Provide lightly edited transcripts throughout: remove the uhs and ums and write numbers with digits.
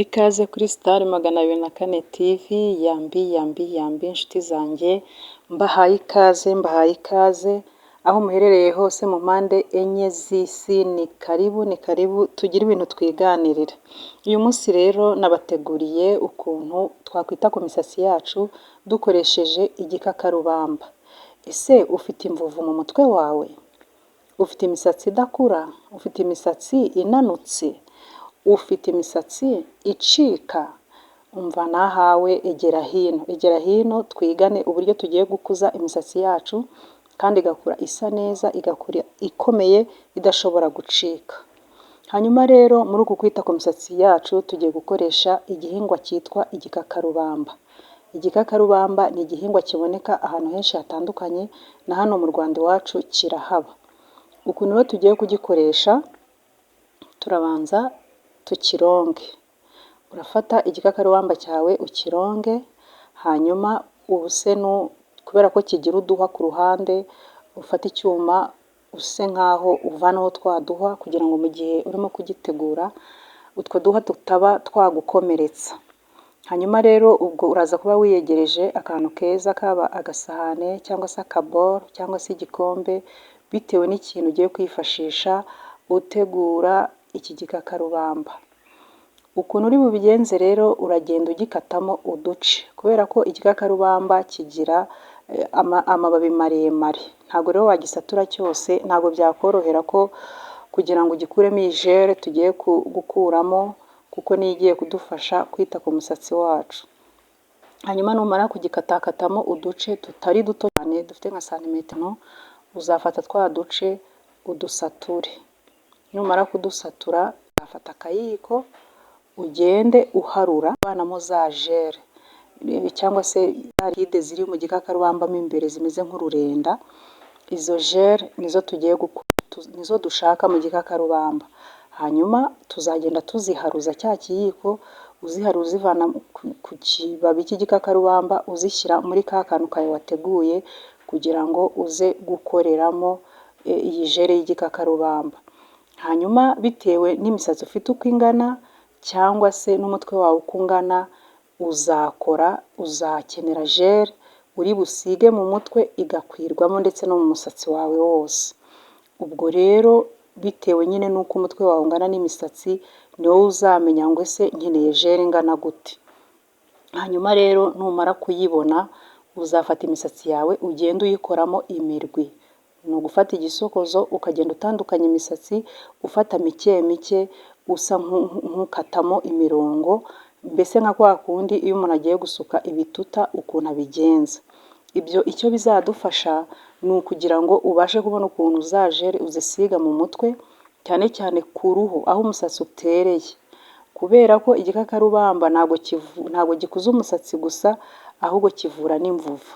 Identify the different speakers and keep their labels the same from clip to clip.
Speaker 1: Ikaze kuri Star 204 TV, yambi inshuti zanjye, mbahaye ikaze aho muherereye hose mu mpande enye z'isi. Ni karibu tugire ibintu twiganirira. Uyu munsi rero nabateguriye ukuntu twakwita ku misatsi yacu dukoresheje igikakarubamba. Ese ufite imvuvu mu mutwe wawe? Ufite imisatsi idakura? Ufite imisatsi inanutse? Ufite imisatsi icika? Umva nahawe, egera hino twigane uburyo tugiye gukuza imisatsi yacu kandi igakura isa neza, igakura ikomeye idashobora gucika. Hanyuma rero muri uku kwita ku misatsi yacu tugiye gukoresha igihingwa cyitwa igikakarubamba. Igikakarubamba ni igihingwa kiboneka ahantu henshi hatandukanye, na hano mu Rwanda iwacu kirahaba. Ukuntu rero tugiye kugikoresha, turabanza tukironge. Urafata igikakarubamba cyawe ukironge, hanyuma kubera ko kigira uduhwa ku ruhande, ufate icyuma use nkaho uvanaho twa duhwa kugira ngo mu gihe urimo kugitegura utwo duhwa tutaba twagukomeretsa. Hanyuma rero ubwo uraza kuba wiyegereje akantu keza, kaba agasahane cyangwa se akaboro cyangwa se igikombe, bitewe n'ikintu ugiye kwifashisha utegura iki gikakarubamba. Ukuntu uri bubigenze rero, uragenda ugikatamo uduce, kubera ko igikakarubamba kigira amababi maremare. Ntabwo rero wagisatura cyose, ntabwo byakorohera ko kugira ngo ugikuremo iyi jere tugiye gukuramo, kuko niyo igiye kudufasha kwita ku musatsi wacu. Hanyuma numara kugikatakatamo uduce tutari duto cyane, dufite nka santimetero, uzafata twa duce udusature. Numara kudusatura uzafata akayiko ugende uharura uvanamo za jere cyangwa se aride ziri mu gikakarubamba mo imbere zimeze nk'ururenda. Izo jere nizo dushaka mu gikakarubamba. Hanyuma tuzagenda tuziharuza cya kiyiko, uziharuza uzivana ku kibabi cy'igikakarubamba uzishyira muri ka kantu kawe wateguye, kugira ngo uze gukoreramo iyi jere y'igikakarubamba. Hanyuma bitewe n'imisatsi ufite uko ingana cyangwa se n'umutwe wawe uko ungana, uzakenera jere uri busige mu mutwe igakwirwamo ndetse no mu musatsi wawe wose. Ubwo rero bitewe nyine n'uko umutwe wawe ungana n'imisatsi, ni wowe uzamenya ngo ese nkeneye jere ingana gute. Hanyuma rero numara kuyibona, uzafata imisatsi yawe ugenda uyikoramo imirwi. Ni ugufata igisokozo ukagenda utandukanya imisatsi, ufata mike usa nk'ukatamo imirongo, mbese nka kwa kundi iyo umuntu agiye gusuka ibituta ukuntu abigenza. Ibyo icyo bizadufasha ni ukugira ngo ubashe kubona ukuntu za jere uzisiga mu mutwe, cyane cyane ku ruhu aho umusatsi utereye, kubera ko igikakarubamba ntabwo gikuza umusatsi gusa, ahubwo kivura n'imvuvu.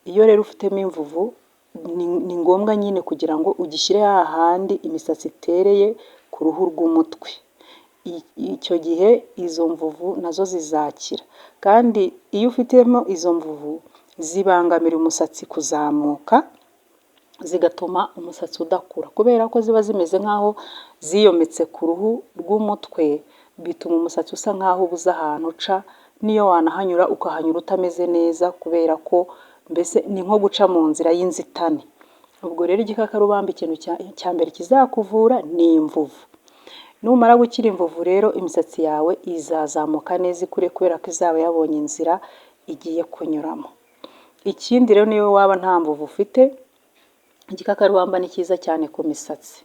Speaker 1: Iyo rero ufitemo imvuvu, ni ngombwa nyine kugira ngo ugishyire hahandi imisatsi itereye ku ruhu rw'umutwe. Icyo gihe izo mvuvu nazo zizakira, kandi iyo ufitemo izo mvuvu zibangamira umusatsi kuzamuka, zigatuma umusatsi udakura, kubera ko ziba zimeze nk'aho ziyometse ku ruhu rw'umutwe, bituma umusatsi usa nk'aho ubuze ahantu uca, niyo wanahanyura ukahanyura utameze neza, kubera ko mbese ni nko guca mu nzira y'inzitane. Ubwo rero igikakarubamba ikintu cya mbere kizakuvura ni imvuvu. Numara gukira imvuvu rero, imisatsi yawe izazamuka neza ikure, kubera ko izaba yabonye inzira igiye kunyuramo. Ikindi rero, niyo waba nta mvuvu ufite, igikakarubamba ni cyiza cyane ku misatsi.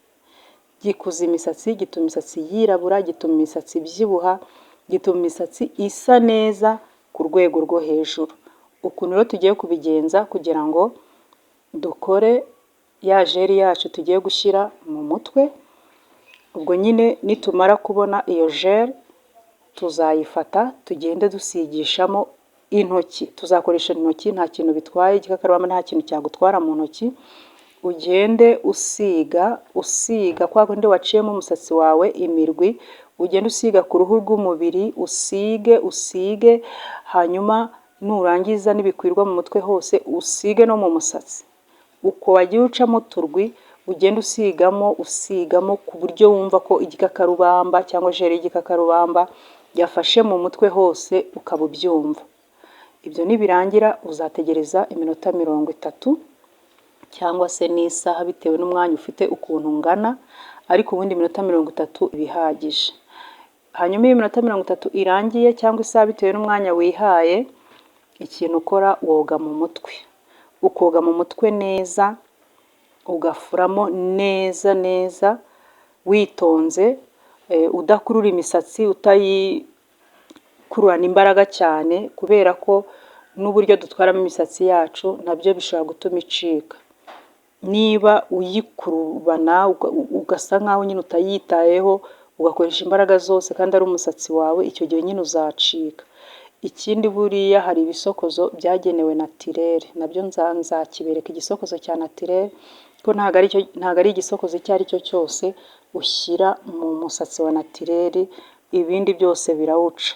Speaker 1: Gikuza imisatsi, gituma imisatsi yirabura, gituma imisatsi ibyibuha, gituma imisatsi isa neza ku rwego rwo hejuru. Ukuntu rero tugiye kubigenza kugira ngo dukore ya jeri yacu tugiye gushyira mu mutwe, ubwo nyine nitumara kubona iyo jeri tuzayifata tugende dusigishamo intoki. Tuzakoresha intoki, nta kintu bitwaye, igikakarubamba nta kintu cyagutwara mu ntoki. Ugende usiga kwa kundi waciyemo umusatsi wawe imirwi, ugende usiga ku ruhu rw'umubiri, usige, hanyuma nurangiza nibikwirwa mu mutwe hose usige no mu musatsi. Uko wagiye ucamo uturwi, ugenda usigamo ku buryo wumva ko igikakarubamba cyangwa jeri y'igikakarubamba yafashe mu mutwe hose ukaba ubyumva. Ibyo nibirangira uzategereza iminota 30 cyangwa se n'isaha bitewe n'umwanya ufite ukuntu ungana, ariko ubundi iminota 30 ibihagije. Hanyuma iyo iminota 30 irangiye cyangwa isaha bitewe n'umwanya wihaye, ikintu ukora woga mu mutwe. Ukoga mu mutwe neza, ugafuramo neza neza witonze, udakurura imisatsi, utayikururana imbaraga cyane, kubera ko n'uburyo dutwaramo imisatsi yacu nabyo bishobora gutuma icika. Niba uyikurubana ugasa nkaho nyine utayitayeho, ugakoresha imbaraga zose kandi ari umusatsi wawe, icyo gihe nyine uzacika. Ikindi buriya hari ibisokozo byagenewe naturel, nabyo nzakibereka igisokozo cya naturel, ko ntago ari igisokozo icyo ari cyo cyose ushyira mu musatsi wa naturel, ibindi byose birawuca.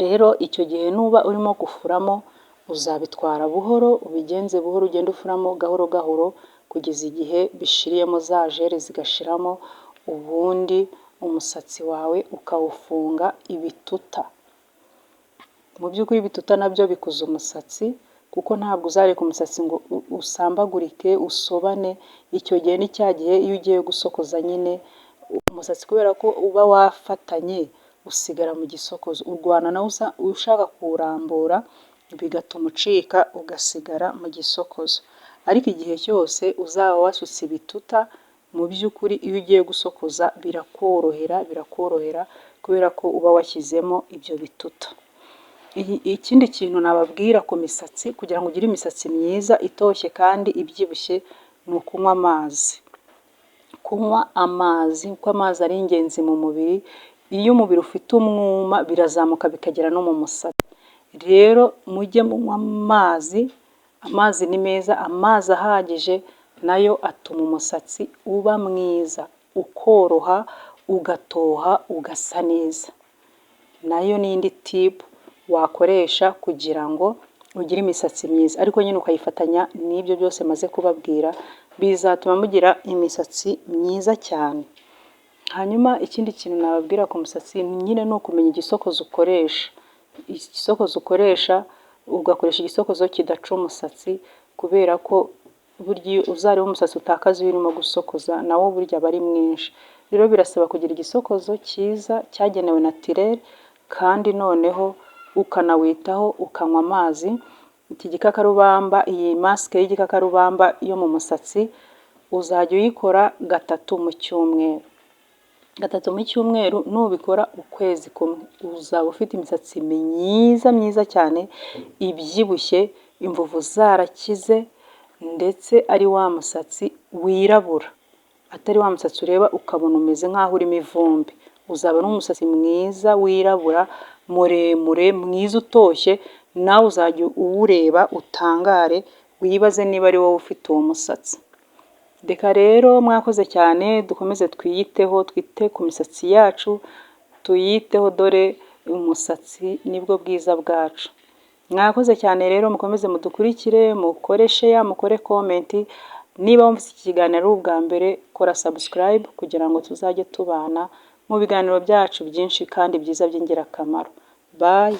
Speaker 1: Rero icyo gihe nuba urimo gufuramo, uzabitwara buhoro, ubigenze buhoro, ugenda ufuramo gahoro gahoro kugeza igihe bishiriyemo za jere zigashiramo, ubundi umusatsi wawe ukawufunga ibituta. Mu by'ukuri ibituta nabyo bikuza umusatsi, kuko ntabwo uzareka umusatsi ngo usambagurike, usobane. Icyo gihe ni cya gihe iyo ugiye gusokoza nyine umusatsi, kubera ko uba wafatanye usigara mu gisokozo, urwana nawe ushaka kuwurambura, bigatuma ucika ugasigara mu gisokozo. Ariko igihe cyose uzaba wasutse ibituta, mu by'ukuri iyo ugiye gusokoza birakorohera kubera ko uba washyizemo ibyo bituta. Ikindi kintu nababwira ku misatsi, kugira ngo ugire imisatsi myiza itoshye kandi ibyibushye, ni ukunywa amazi. Kunywa amazi, kuko amazi ari ingenzi mu mubiri. Iyo umubiri ufite umwuma birazamuka bikagera no mu musatsi. Rero mujye munywa amazi, amazi ni meza, amazi ahagije nayo atuma umusatsi uba mwiza, ukoroha, ugatoha, ugasa neza. Nayo ni indi tip wakoresha kugira ngo ugire imisatsi myiza, ariko nyine ukayifatanya n'ibyo byose maze kubabwira, bizatuma mugira imisatsi myiza cyane. Hanyuma ikindi kintu nababwira ku musatsi nyine ni ukumenya igisokozo ukoresha. Igisokozo ukoresha, ugakoresha igisokozo kidaca umusatsi, kubera ko burya uzareba umusatsi utakaza iyo urimo gusokoza, nawo burya aba ari mwinshi. Rero birasaba kugira igisokozo cyiza cyagenewe naturel, kandi noneho ukanawitaho, ukanywa amazi. Iki gikakarubamba, iyi masike y'igikakarubamba yo mu musatsi, uzajya uyikora 3 mu cyumweru. 3 mu cyumweru, nubikora ukwezi kumwe, uzaba ufite imisatsi myiza cyane, ibyibushye, imvuvu zarakize, ndetse ari wa musatsi wirabura, atari wa musatsi ureba ukabona umeze nk'aho urimo ivumbi. Uzaba n'umusatsi mwiza wirabura, muremure, mwiza, utoshye, nawe uzajya uwureba utangare, wibaze niba ari wowe ufite uwo musatsi. Reka rero mwakoze cyane, dukomeze twiyiteho, twite ku misatsi yacu, tuyiteho, dore umusatsi nibwo bwiza bwacu. Mwakoze cyane rero, mukomeze mudukurikire, mukore share, mukore comment. Niba wumvise iki kiganiro ari ubwa mbere, kora subscribe kugira ngo tuzajye tubana mu biganiro byacu byinshi kandi byiza by'ingirakamaro. Bye.